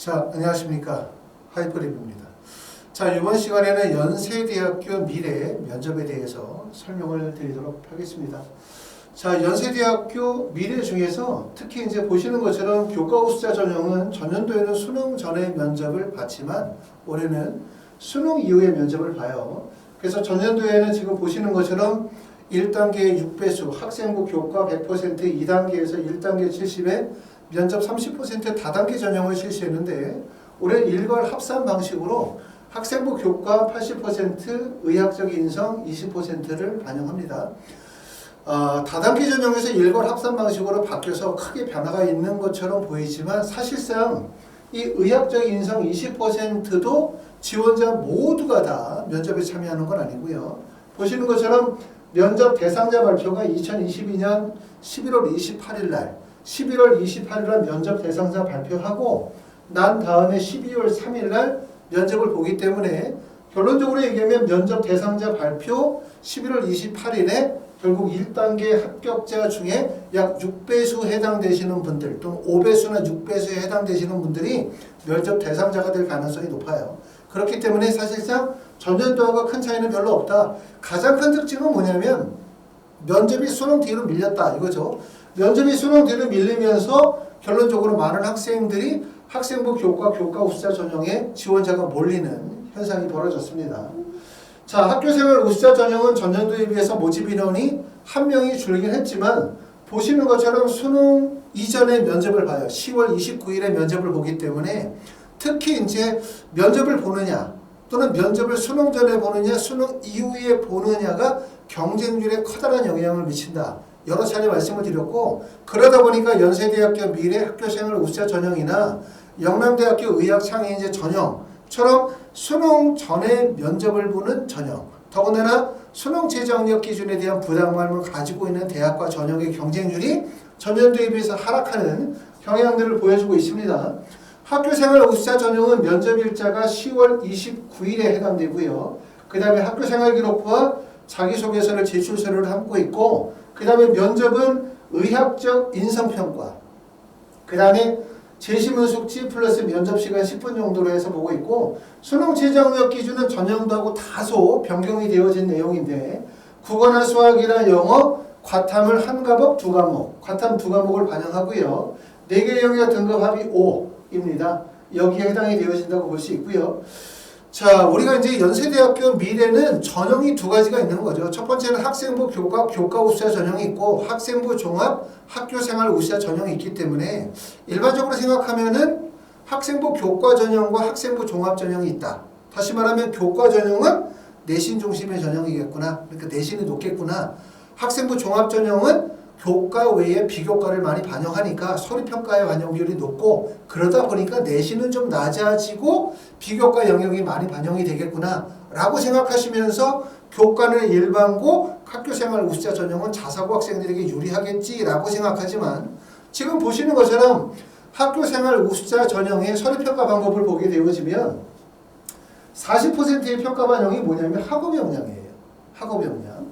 자, 안녕하십니까. 하이퍼립입니다. 자, 이번 시간에는 연세대학교 미래 면접에 대해서 설명을 드리도록 하겠습니다. 자, 연세대학교 미래 중에서 특히 이제 보시는 것처럼 교과 우수자 전형은 전년도에는 수능 전에 면접을 봤지만 올해는 수능 이후에 면접을 봐요. 그래서 전년도에는 지금 보시는 것처럼 1단계 6배수 학생부 교과 100%, 2단계에서 1단계 70에 면접 30% 다단계 전형을 실시했는데 올해 일괄 합산 방식으로 학생부 교과 80%, 의학적 인성 20%를 반영합니다. 다단계 전형에서 일괄 합산 방식으로 바뀌어서 크게 변화가 있는 것처럼 보이지만 사실상 이 의학적 인성 20%도 지원자 모두가 다 면접에 참여하는 건 아니고요. 보시는 것처럼 면접 대상자 발표가 2022년 11월 28일 날 11월 28일 날 면접 대상자 발표하고 난 다음에 12월 3일 날 면접을 보기 때문에 결론적으로 얘기하면 면접 대상자 발표 11월 28일에 결국 1단계 합격자 중에 약 6배수 해당되시는 분들 또는 5배수나 6배수에 해당되시는 분들이 면접 대상자가 될 가능성이 높아요. 그렇기 때문에 사실상 전년도하고 큰 차이는 별로 없다. 가장 큰 특징은 뭐냐면 면접이 수능 뒤로 밀렸다 이거죠. 면접이 수능 뒤로 밀리면서 결론적으로 많은 학생들이 학생부 교과 우수자 전형에 지원자가 몰리는 현상이 벌어졌습니다. 자, 학교생활 우수자 전형은 전년도에 비해서 모집 인원이 1명이 줄긴 했지만 보시는 것처럼 수능 이전에 면접을 봐요. 10월 29일에 면접을 보기 때문에 특히 이제 면접을 보느냐 또는 면접을 수능 전에 보느냐 수능 이후에 보느냐가 경쟁률에 커다란 영향을 미친다. 여러 차례 말씀을 드렸고 그러다 보니까 연세대학교 미래 학교생활 우수자 전형이나 영남대학교 의학창의인재 전형처럼 수능 전에 면접을 보는 전형 더군다나 수능 재정력 기준에 대한 부담감을 가지고 있는 대학과 전형의 경쟁률이 전년도에 비해서 하락하는 경향들을 보여주고 있습니다. 학교생활 우수자 전형은 면접일자가 10월 29일에 해당되고요. 그 다음에 학교생활 기록부와 자기소개서를 제출서를 담고 있고 그 다음에 면접은 의학적 인성평가 그 다음에 제시문 숙지 플러스 면접시간 10분 정도로 해서 보고 있고 수능 최저학력 기준은 전년도하고 다소 변경이 되어진 내용인데 국어나 수학이나 영어, 과탐을 한 과목, 두 과목 과탐 두 과목을 반영하고요. 4개 영역 등급 합이 5입니다. 여기에 해당이 되어진다고 볼 수 있고요. 자, 우리가 이제 연세대학교 미래는 전형이 두 가지가 있는 거죠. 첫 번째는 학생부 교과 우수자 전형이 있고 학생부 종합 학교생활 우수자 전형이 있기 때문에 일반적으로 생각하면은 학생부 교과 전형과 학생부 종합 전형이 있다. 다시 말하면 교과 전형은 내신 중심의 전형이겠구나. 그러니까 내신이 높겠구나. 학생부 종합 전형은 교과 외에 비교과를 많이 반영하니까 서류평가의 반영 비율이 높고 그러다 보니까 내신은 좀 낮아지고 비교과 영역이 많이 반영이 되겠구나 라고 생각하시면서 교과는 일반고 학교생활 우수자 전형은 자사고 학생들에게 유리하겠지 라고 생각하지만 지금 보시는 것처럼 학교생활 우수자 전형의 서류평가 방법을 보게 되어지면 40%의 평가 반영이 뭐냐면 학업 역량이에요. 학업 역량.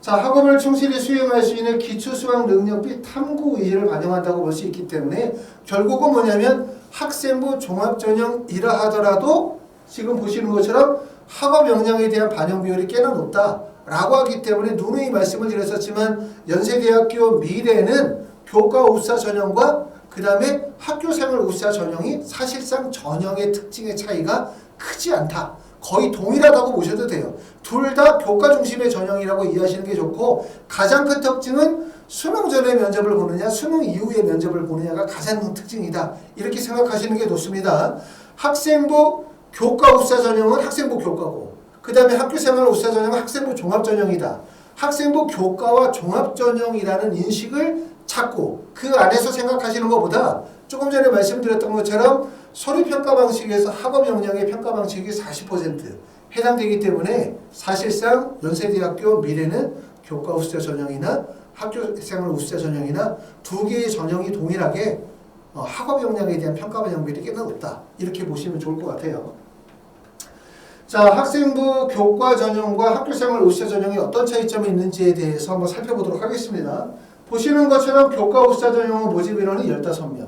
자, 학업을 충실히 수행할 수 있는 기초수학 능력 및 탐구 의지를 반영한다고 볼 수 있기 때문에 결국은 뭐냐면 학생부 종합전형이라 하더라도 지금 보시는 것처럼 학업 역량에 대한 반영 비율이 꽤나 높다라고 하기 때문에 누누이 말씀을 드렸었지만 연세대학교 미래는 교과 우수자 전형과 그 다음에 학교생활 우수자 전형이 사실상 전형의 특징의 차이가 크지 않다. 거의 동일하다고 보셔도 돼요. 둘 다 교과 중심의 전형이라고 이해하시는 게 좋고 가장 큰 특징은 수능 전에 면접을 보느냐 수능 이후에 면접을 보느냐가 가장 큰 특징이다. 이렇게 생각하시는 게 좋습니다. 학생부 교과 우수자 전형은 학생부 교과고 그 다음에 학교생활 우수자 전형은 학생부 종합전형이다. 학생부 교과와 종합전형이라는 인식을 찾고 그 안에서 생각하시는 것보다 조금 전에 말씀드렸던 것처럼 서류평가 방식에서 학업 역량의 평가 방식이 40% 해당되기 때문에 사실상 연세대학교 미래는 교과 우수자 전형이나 학교생활 우수자 전형이나 두 개의 전형이 동일하게 학업 역량에 대한 평가 반영비율이 꽤나 높다. 이렇게 보시면 좋을 것 같아요. 자, 학생부 교과 전형과 학교생활 우수자 전형이 어떤 차이점이 있는지에 대해서 한번 살펴보도록 하겠습니다. 보시는 것처럼 교과 우수자 전형은 모집 인원이 15명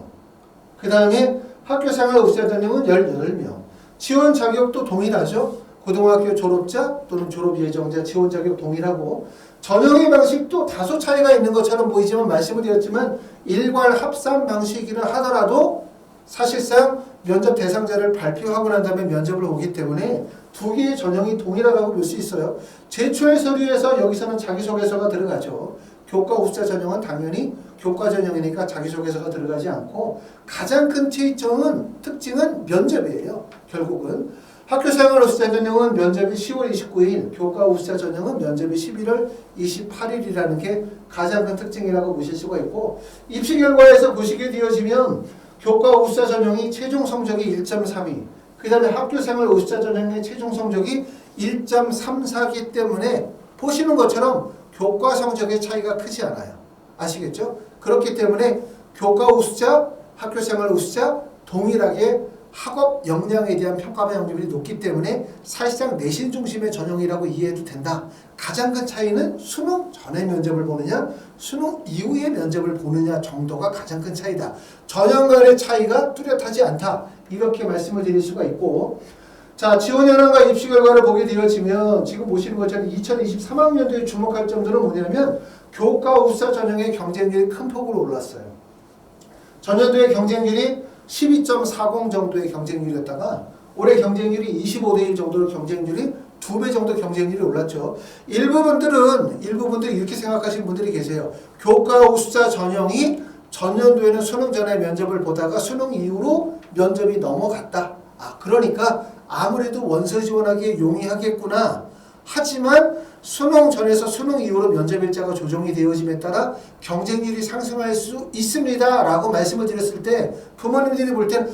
그 다음에 학교생활 우수자 전형은 18명. 지원 자격도 동일하죠. 고등학교 졸업자 또는 졸업 예정자 지원 자격 동일하고 전형의 방식도 다소 차이가 있는 것처럼 보이지만 말씀을 드렸지만 일괄 합산 방식이라 하더라도 사실상 면접 대상자를 발표하고 난 다음에 면접을 오기 때문에 두 개의 전형이 동일하다고 볼 수 있어요. 제출 서류에서 여기서는 자기소개서가 들어가죠. 교과 우수자 전형은 당연히 교과 전형이니까 자기소개서가 들어가지 않고 가장 큰 특징은 면접이에요. 결국은 학교생활 우수자 전형은 면접이 10월 29일, 교과 우수자 전형은 면접이 11월 28일이라는 게 가장 큰 특징이라고 보실 수가 있고 입시 결과에서 보시게 되어지면 교과 우수자 전형이 최종 성적이 1.32, 그 다음에 학교생활 우수자 전형의 최종 성적이 1.34기 때문에 보시는 것처럼 교과 성적의 차이가 크지 않아요. 아시겠죠? 그렇기 때문에 교과 우수자, 학교생활 우수자 동일하게 학업 역량에 대한 평가 방향률이 높기 때문에 사실상 내신 중심의 전형이라고 이해해도 된다. 가장 큰 차이는 수능 전에 면접을 보느냐 수능 이후에 면접을 보느냐 정도가 가장 큰 차이다. 전형 간의 차이가 뚜렷하지 않다. 이렇게 말씀을 드릴 수가 있고 자 지원 현황과 입시 결과를 보게 되어지면 지금 보시는 것처럼 2023학년도에 주목할 점들은 뭐냐면 교과 우수자 전형의 경쟁률이 큰 폭으로 올랐어요. 전년도의 경쟁률이 12.40 정도의 경쟁률이었다가 올해 경쟁률이 25대 1 정도로 경쟁률이 2배 정도 경쟁률이 올랐죠. 일부 분들이 이렇게 생각하시는 분들이 계세요. 교과 우수자 전형이 전년도에는 수능 전에 면접을 보다가 수능 이후로 면접이 넘어갔다. 그러니까 아무래도 원서 지원하기에 용이하겠구나. 하지만 수능 전에서 수능 이후로 면접 일자가 조정이 되어짐에 따라 경쟁률이 상승할 수 있습니다 라고 말씀을 드렸을 때 부모님들이 볼 땐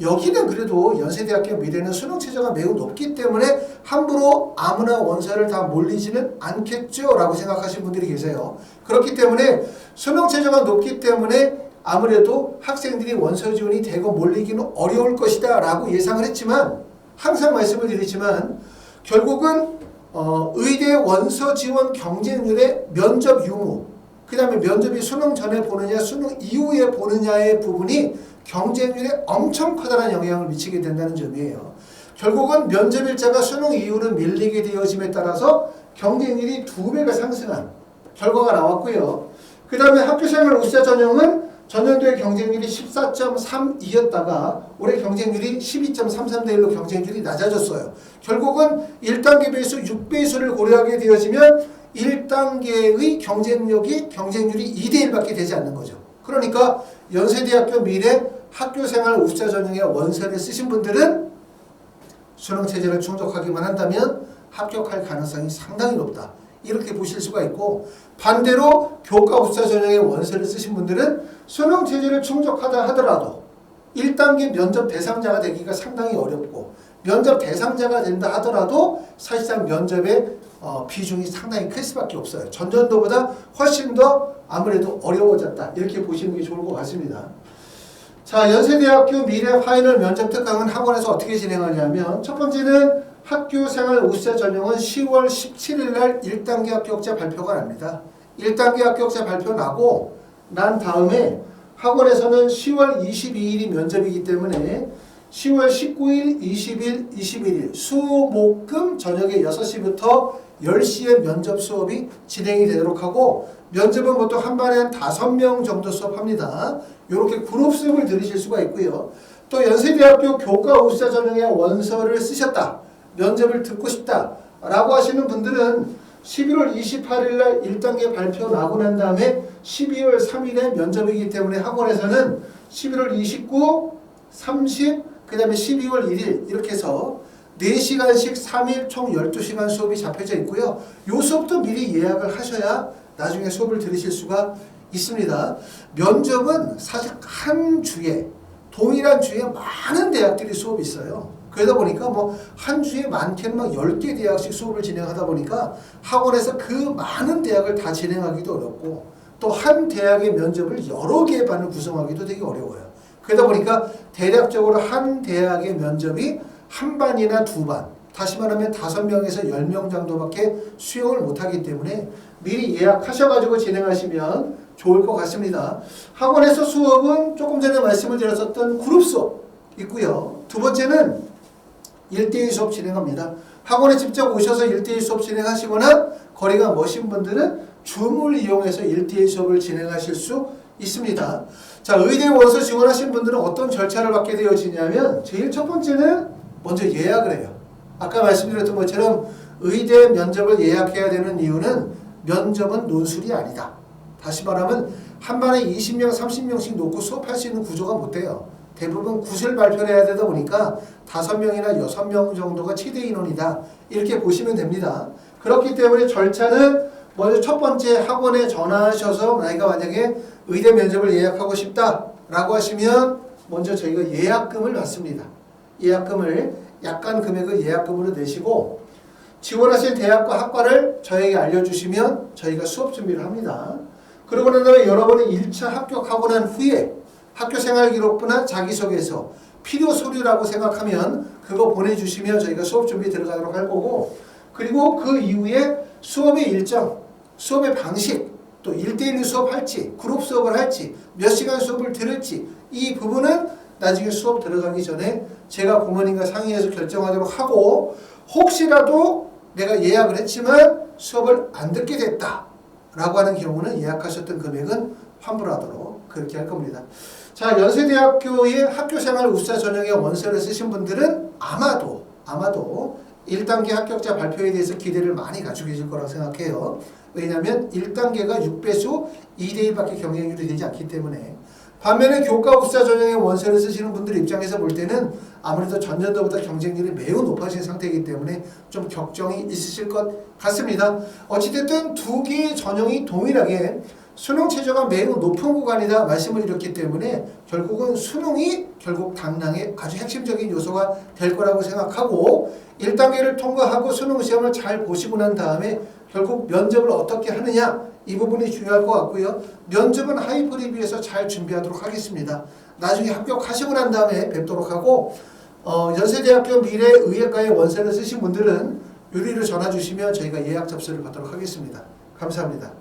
여기는 그래도 연세대학교 미래는 수능 최저가 매우 높기 때문에 함부로 아무나 원서를 다 몰리지는 않겠죠 라고 생각하시는 분들이 계세요. 그렇기 때문에 수능 최저가 높기 때문에 아무래도 학생들이 원서 지원이 되고 몰리기는 어려울 것이다 라고 예상을 했지만 항상 말씀을 드리지만 결국은 의대 원서 지원 경쟁률의 면접 유무, 그 다음에 면접이 수능 전에 보느냐 수능 이후에 보느냐의 부분이 경쟁률에 엄청 커다란 영향을 미치게 된다는 점이에요. 결국은 면접 일자가 수능 이후로 밀리게 되어짐에 따라서 경쟁률이 2배가 상승한 결과가 나왔고요. 그 다음에 학교생활 우수자 전형은 전년도의 경쟁률이 14.32였다가 올해 경쟁률이 12.33대 1로 경쟁률이 낮아졌어요. 결국은 1단계 배수 6배수를 고려하게 되어지면 1단계의 경쟁률이 2대 1밖에 되지 않는 거죠. 그러니까 연세대학교 미래 학교생활 우수자 전형의 원서를 쓰신 분들은 수능 체제를 충족하기만 한다면 합격할 가능성이 상당히 높다. 이렇게 보실 수가 있고 반대로 교과 우수자 전형의 원서를 쓰신 분들은 수능 체제를 충족하다 하더라도 1단계 면접 대상자가 되기가 상당히 어렵고 면접 대상자가 된다 하더라도 사실상 면접의 비중이 상당히 클 수밖에 없어요. 전년도보다 훨씬 더 아무래도 어려워졌다. 이렇게 보시는 게 좋을 것 같습니다. 자, 연세대학교 미래 파이널 면접 특강은 학원에서 어떻게 진행하냐면 첫 번째는 학교생활 우수자 전형은 10월 17일 날 1단계 합격자 발표가 납니다. 1단계 합격자 발표 나고 난 다음에 학원에서는 10월 22일이 면접이기 때문에 10월 19일, 20일, 21일 수목금 저녁에 6시부터 10시에 면접 수업이 진행이 되도록 하고 면접은 보통 한 반에 한 5명 정도 수업합니다. 이렇게 그룹 수업을 들으실 수가 있고요. 또 연세대학교 교과 우수자 전형의 원서를 쓰셨다. 면접을 듣고 싶다 라고 하시는 분들은 11월 28일 날 1단계 발표 나고 난 다음에 12월 3일에 면접이기 때문에 학원에서는 11월 29, 30, 그 다음에 12월 1일 이렇게 해서 4시간씩 3일 총 12시간 수업이 잡혀져 있고요. 이 수업도 미리 예약을 하셔야 나중에 수업을 들으실 수가 있습니다. 면접은 사실 한 주에 동일한 주에 많은 대학들이 수업이 있어요. 그러다 보니까 한 주에 많게는 10개 대학씩 수업을 진행하다 보니까 학원에서 그 많은 대학을 다 진행하기도 어렵고 또 한 대학의 면접을 여러 개의 반을 구성하기도 되게 어려워요. 그러다 보니까 대략적으로 한 대학의 면접이 한 반이나 두 반, 다시 말하면 5명에서 10명 정도밖에 수용을 못하기 때문에 미리 예약하셔가지고 진행하시면 좋을 것 같습니다. 학원에서 수업은 조금 전에 말씀을 드렸었던 그룹 수업, 있고요. 두 번째는 1대1 수업 진행합니다. 학원에 직접 오셔서 1대1 수업 진행하시거나 거리가 머신 분들은 줌을 이용해서 1대1 수업을 진행하실 수 있습니다. 자, 의대 원서 지원하신 분들은 어떤 절차를 받게 되어지냐면 제일 첫 번째는 먼저 예약을 해요. 아까 말씀드렸던 것처럼 의대 면접을 예약해야 되는 이유는 면접은 논술이 아니다. 다시 말하면 한 반에 20명, 30명씩 놓고 수업할 수 있는 구조가 못 돼요. 대부분 구술 발표를 해야 되다 보니까 5명이나 6명 정도가 최대 인원이다. 이렇게 보시면 됩니다. 그렇기 때문에 절차는 먼저 첫 번째 학원에 전화하셔서 만약에 의대 면접을 예약하고 싶다라고 하시면 먼저 저희가 예약금을 받습니다. 예약금을 약간 금액을 예약금으로 내시고 지원하실 대학과 학과를 저에게 알려주시면 저희가 수업 준비를 합니다. 그러고 난 다음에 여러분이 1차 합격하고 난 후에 학교생활기록부나 자기소개서 필요 서류라고 생각하면 그거 보내주시면 저희가 수업 준비 들어가도록 할 거고, 그리고 그 이후에 수업의 일정, 수업의 방식, 또 1대1 수업할지 그룹 수업을 할지 몇 시간 수업을 들을지 이 부분은 나중에 수업 들어가기 전에 제가 부모님과 상의해서 결정하도록 하고, 혹시라도 내가 예약을 했지만 수업을 안 듣게 됐다 라고 하는 경우는 예약하셨던 금액은 환불하도록 그렇게 할 겁니다. 자, 연세대학교의 학교생활 우수자 전형의 원서를 쓰신 분들은 아마도 1단계 합격자 발표에 대해서 기대를 많이 가지고 계실 거라고 생각해요. 왜냐하면 1단계가 6배수 2대1밖에 경쟁률이 되지 않기 때문에. 반면에 교과 우수자 전형의 원서를 쓰시는 분들 입장에서 볼 때는 아무래도 전년도보다 경쟁률이 매우 높아진 상태이기 때문에 좀 격정이 있으실 것 같습니다. 어찌됐든 두 개의 전형이 동일하게 수능 최저가 매우 높은 구간이다 말씀을 드렸기 때문에 결국은 수능이 결국 당락의 아주 핵심적인 요소가 될 거라고 생각하고, 1단계를 통과하고 수능 시험을 잘 보시고 난 다음에 결국 면접을 어떻게 하느냐 이 부분이 중요할 것 같고요. 면접은 하이퍼 리뷰에서 잘 준비하도록 하겠습니다. 나중에 합격하시고 난 다음에 뵙도록 하고, 연세대학교 미래의학과의 원서를 쓰신 분들은 유리를 전화 주시면 저희가 예약 접수를 받도록 하겠습니다. 감사합니다.